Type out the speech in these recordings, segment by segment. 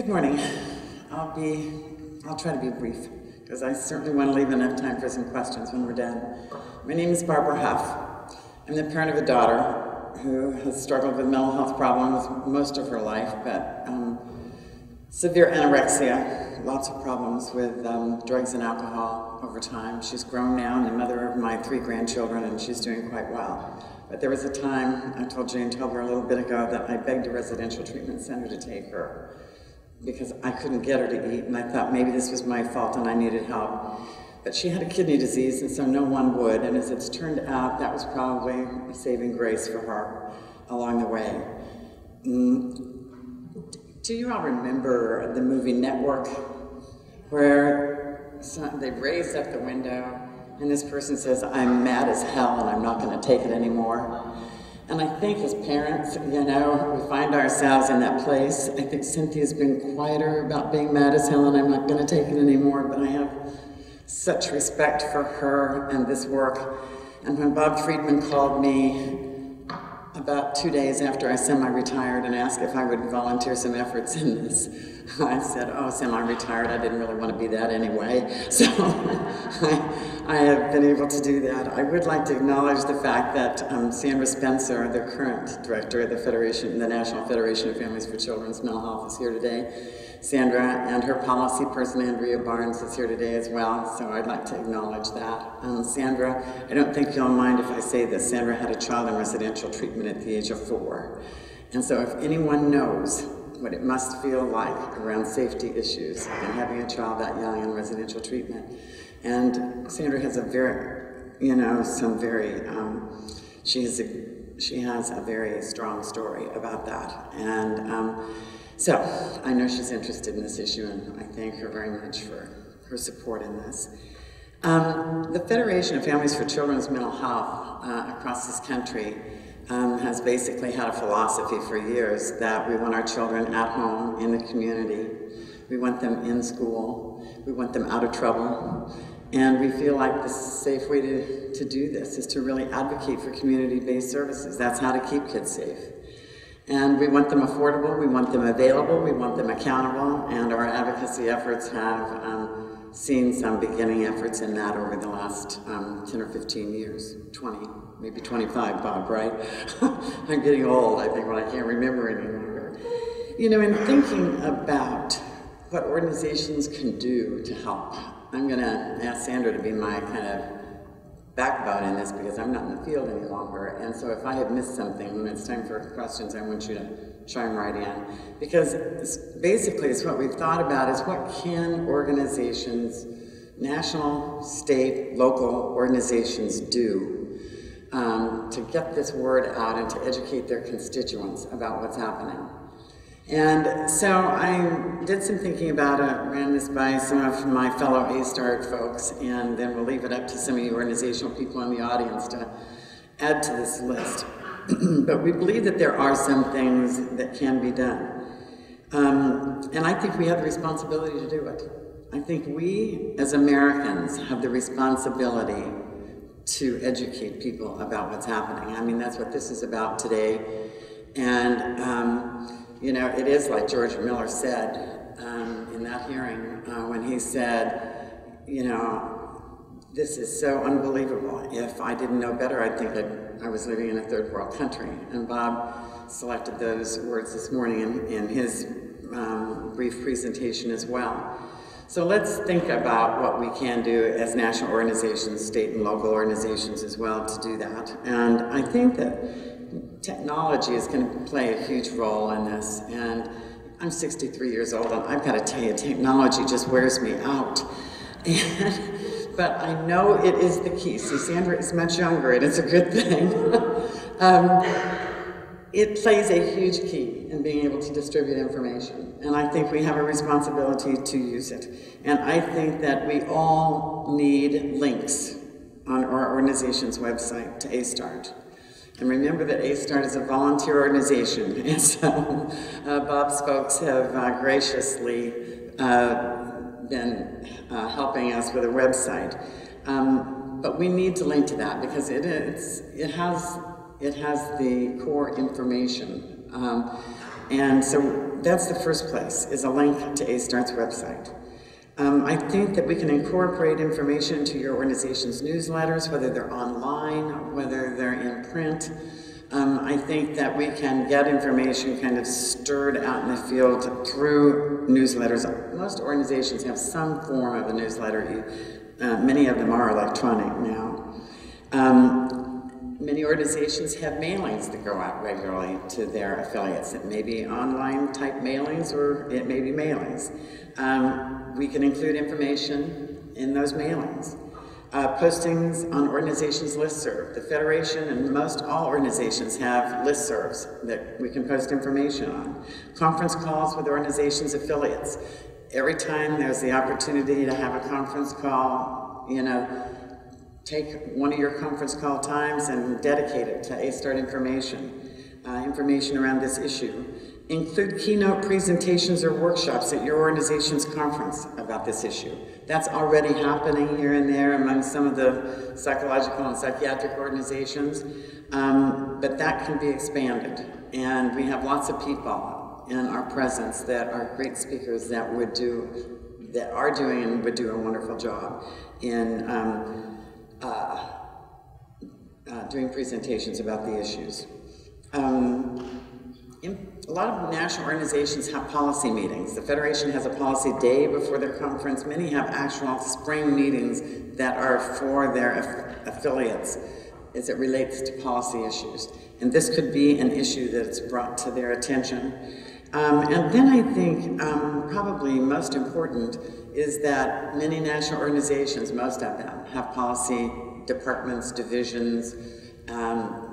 Good morning. I'll try to be brief, because I certainly want to leave enough time for some questions when we're done. My name is Barbara Huff. I'm the parent of a daughter who has struggled with mental health problems most of her life, but severe anorexia, lots of problems with drugs and alcohol over time. She's grown now and the mother of my 3 grandchildren, and she's doing quite well. But there was a time, I told Jane Tolber a little bit ago, that I begged a residential treatment center to take her because I couldn't get her to eat, and I thought maybe this was my fault and I needed help. But she had a kidney disease, and so no one would, and as it's turned out, that was probably a saving grace for her along the way. Do you all remember the movie Network, where they raised up the window and this person says, "I'm mad as hell and I'm not going to take it anymore"? And I think as parents, you know, we find ourselves in that place. I think Cynthia's been quieter about being mad as hell and I'm not going to take it anymore, but I have such respect for her and this work. And when Bob Friedman called me about 2 days after I semi-retired and asked if I would volunteer some efforts in this, I said, oh, semi-retired, I didn't really want to be that anyway. So I have been able to do that. I would like to acknowledge the fact that Sandra Spencer, the current director of the National Federation of Families for Children's Mental Health, is here today. Sandra and her policy person, Andrea Barnes, is here today as well, so I'd like to acknowledge that. Sandra, I don't think you'll mind if I say this, Sandra had a child in residential treatment at the age of 4. And so if anyone knows what it must feel like around safety issues and having a child that young in residential treatment, and Sandra has a very, she has a very strong story about that. And so I know she's interested in this issue, and I thank her very much for her support in this. The Federation of Families for Children's Mental Health across this country has basically had a philosophy for years that we want our children at home, in the community. We want them in school. We want them out of trouble. And we feel like the safe way to do this is to really advocate for community-based services. That's how to keep kids safe. And we want them affordable, we want them available, we want them accountable, and our advocacy efforts have seen some beginning efforts in that over the last 10 or 15 years, 20, maybe 25, Bob, right? I'm getting old, I think, when I can't remember any longer. You know, in thinking about what organizations can do to help, I'm gonna ask Sandra to be my kind of backbone in this because I'm not in the field any longer, and so if I have missed something when it's time for questions, I want you to chime right in, because basically it's what we've thought about is what can organizations, national, state, local organizations do to get this word out and to educate their constituents about what's happening. And so I did some thinking about it, ran this by some of my fellow A-START folks, and then we'll leave it up to some of you organizational people in the audience to add to this list. But we believe that there are some things that can be done. And I think we have the responsibility to do it. I think we, as Americans, have the responsibility to educate people about what's happening. I mean, that's what this is about today. And you know, it is like George Miller said in that hearing when he said, you know, this is so unbelievable. If I didn't know better, I'd think that I was living in a third world country. And Bob selected those words this morning in his brief presentation as well. So let's think about what we can do as national organizations, state and local organizations as well to do that. And I think that technology is going to play a huge role in this, and I'm 63 years old, and I've got to tell you, technology just wears me out. But I know it is the key. See, Sandra is much younger, and it's a good thing. It plays a huge key in being able to distribute information, and I think we have a responsibility to use it. And I think that we all need links on our organization's website to A-START. And remember that A-START is a volunteer organization, and so Bob's folks have graciously been helping us with a website. But we need to link to that because it has the core information. And so that's the first place, is a link to A-START's website. I think that we can incorporate information into your organization's newsletters, whether they're online or whether they're in print. I think that we can get information kind of stirred out in the field through newsletters. Most organizations have some form of a newsletter. Many of them are electronic now. Many organizations have mailings that go out regularly to their affiliates. It may be online type mailings or it may be mailings. We can include information in those mailings. Postings on organizations' listserv. The Federation and most all organizations have listservs that we can post information on. Conference calls with organizations' affiliates. Every time there's the opportunity to have a conference call, you know, take one of your conference call times and dedicate it to A-START information, information around this issue. Include keynote presentations or workshops at your organization's conference about this issue. That's already happening here and there among some of the psychological and psychiatric organizations, but that can be expanded. And we have lots of people in our presence that are great speakers that are doing and would do a wonderful job in doing presentations about the issues. A lot of national organizations have policy meetings. The Federation has a policy day before their conference. Many have actual spring meetings that are for their affiliates as it relates to policy issues. And this could be an issue that's brought to their attention. And then I think probably most important is that many national organizations, most of them, have policy departments, divisions,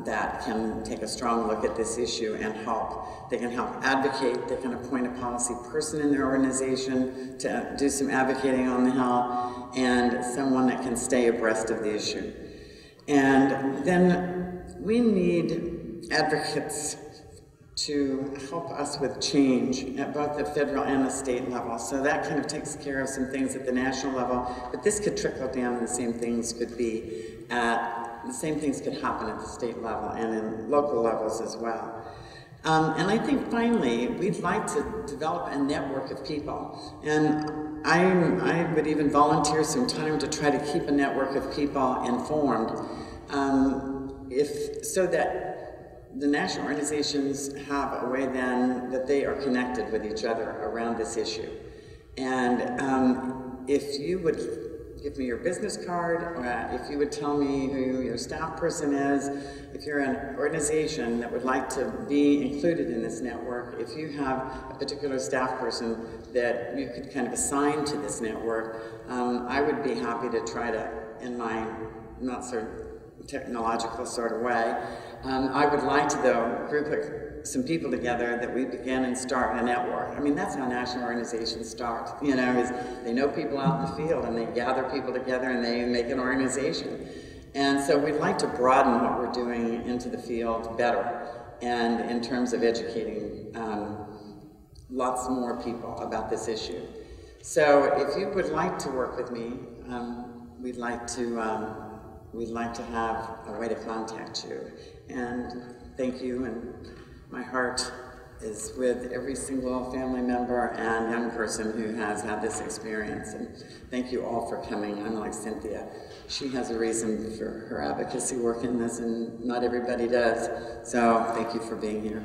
that can take a strong look at this issue and help. They can help advocate, they can appoint a policy person in their organization to do some advocating on the Hill, and someone that can stay abreast of the issue. And then we need advocates to help us with change at both the federal and the state level. So that kind of takes care of some things at the national level, but this could trickle down and the same things could happen at the state level and in local levels as well. And I think finally, we'd like to develop a network of people. And I would even volunteer some time to try to keep a network of people informed, so that the national organizations have a way then that they are connected with each other around this issue. And if you would give me your business card, or if you would tell me who your staff person is, if you're an organization that would like to be included in this network, if you have a particular staff person that you could kind of assign to this network, I would be happy to try to, in my not so technological sort of way, I would like to, though, group some people together that we begin and start a network. I mean, that's how national organizations start, you know, is they know people out in the field and they gather people together and they make an organization. And so we'd like to broaden what we're doing into the field better, and in terms of educating lots more people about this issue. So if you would like to work with me, we'd like to have a way to contact you. And thank you, and my heart is with every single family member and young person who has had this experience. And thank you all for coming. I'm like Cynthia. She has a reason for her advocacy work in this, and not everybody does. So thank you for being here.